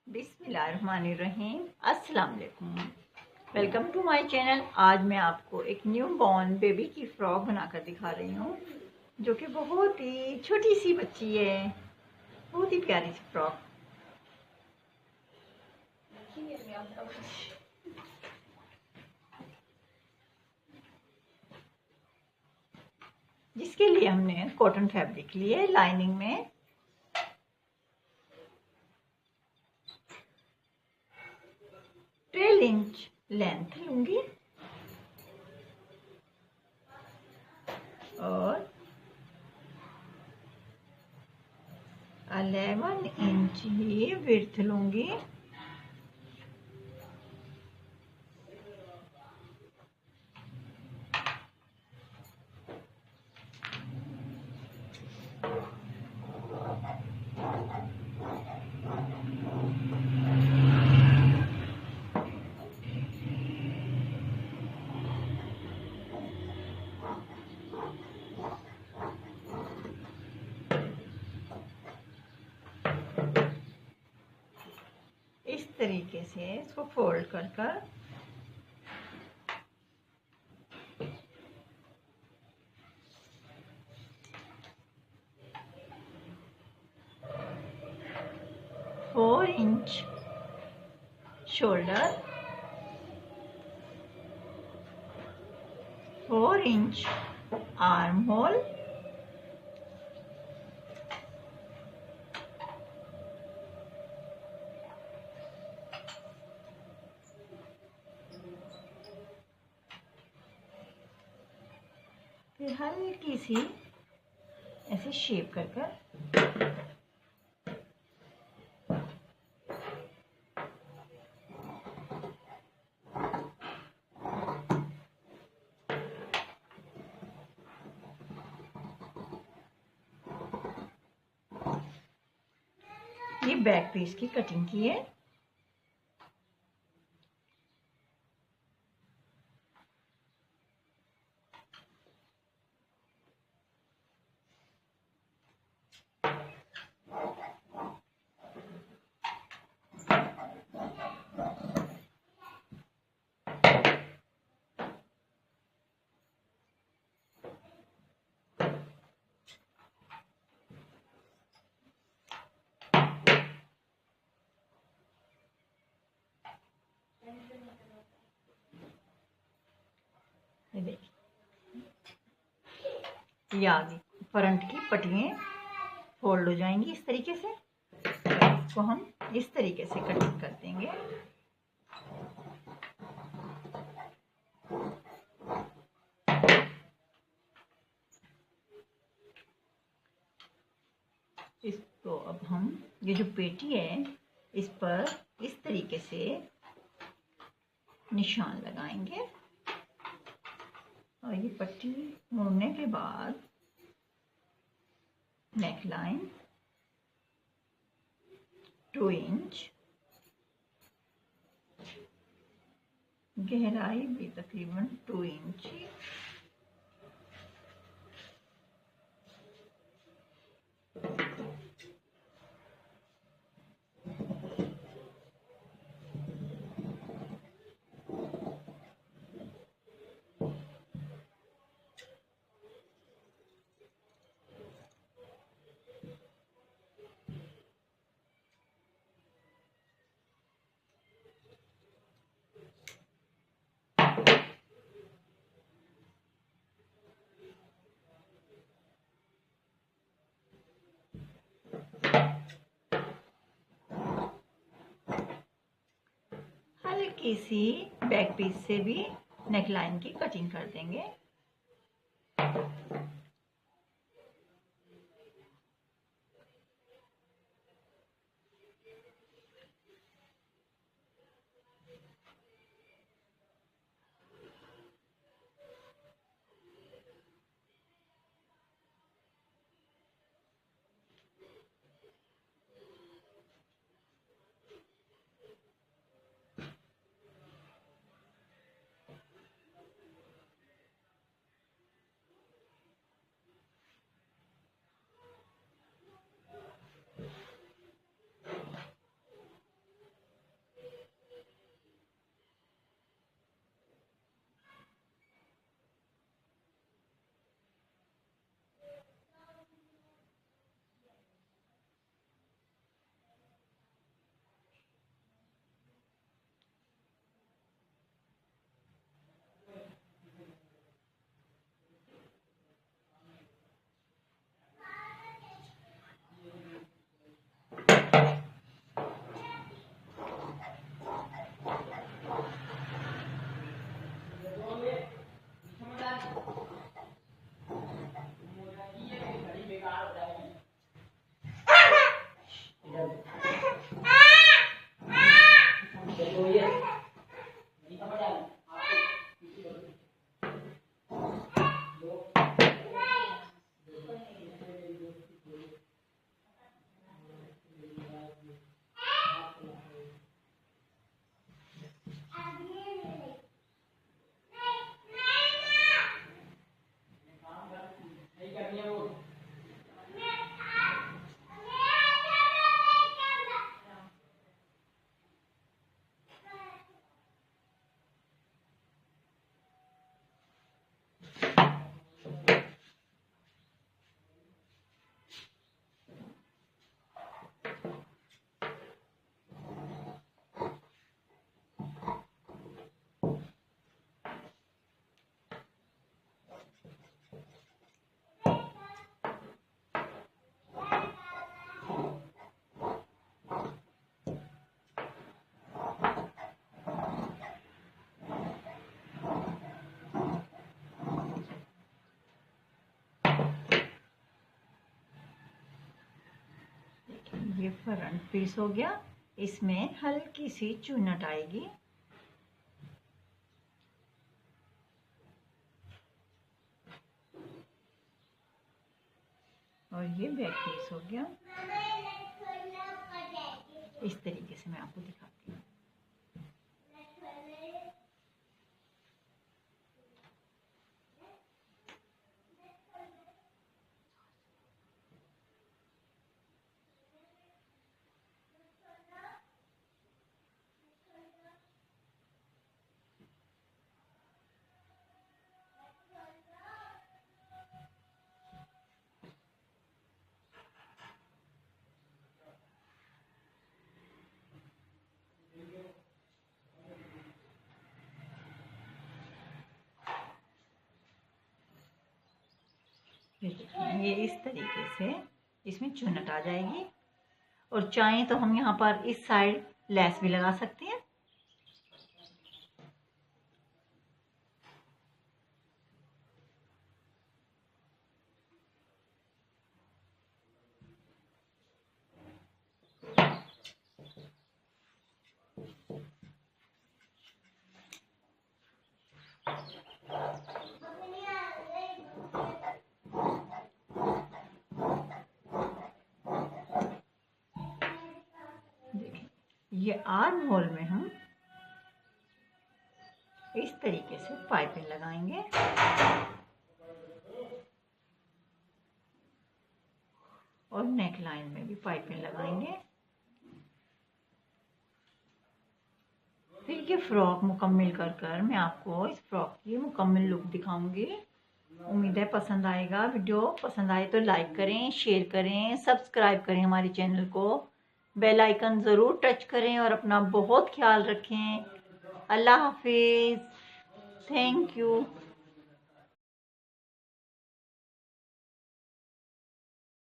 बिस्मिल्लाहिर्रहमानिर्रहीम। अस्सलाम वालेकुम। Welcome to my channel. आज मैं आपको एक न्यू बॉर्न बेबी की फ्रॉक बनाकर दिखा रही हूँ, जो कि बहुत ही छोटी सी बच्ची है। बहुत ही प्यारी सी फ्रॉक। जिसके लिए हमने कॉटन फैब्रिक लिए, लाइनिंग में 12 इंच लेंथ लूंगी और 11 इंच ही विड्थ लूंगी। इस तरीके से इसको फोल्ड कर कर four inch shoulder, 4 inch arm hole, फिर हल्की सी ऐसे शेप कर कर ये बैक पीस की कटिंग की है। ये देखिए, ये आगे फ्रंट की पट्टियाँ फोल्ड हो जाएंगी इस तरीके से। इसको हम इस तरीके से कटिंग कर देंगे। इसको अब हम ये जो पेटी है इस पर इस तरीके से निशान लगाएंगे और ये पट्टी मोड़ने के बाद नेक लाइन 2 इंच, गहराई भी तकरीबन 2 इंच। हल्की सी बैक पीस से भी नेकलाइन की कटिंग कर देंगे। ये फ्रंट पीस हो गया। इसमें हल्की सी चुन्नट आएगी। और ये बैक पीस हो गया। इस तरीके से मैं आपको दिखाती हूँ। ये इस तरीके से इसमें चुन्नट आ जाएगी। और चाहें तो हम यहाँ पर इस साइड लेस भी लगा सकते हैं। ये आर्म होल में हम इस तरीके से पाइपिंग लगाएंगे। और नेक लाइन में भी पाइपिंग लगाएंगे। फिर ये फ्रॉक मुकम्मल कर मैं आपको इस फ्रॉक की मुकम्मल लुक दिखाऊंगी। उम्मीद है पसंद आएगा। वीडियो पसंद आए तो लाइक करें, शेयर करें, सब्सक्राइब करें हमारे चैनल को। बेल आइकन ज़रूर टच करें और अपना बहुत ख्याल रखें। अल्लाह हाफिज़। Thank you.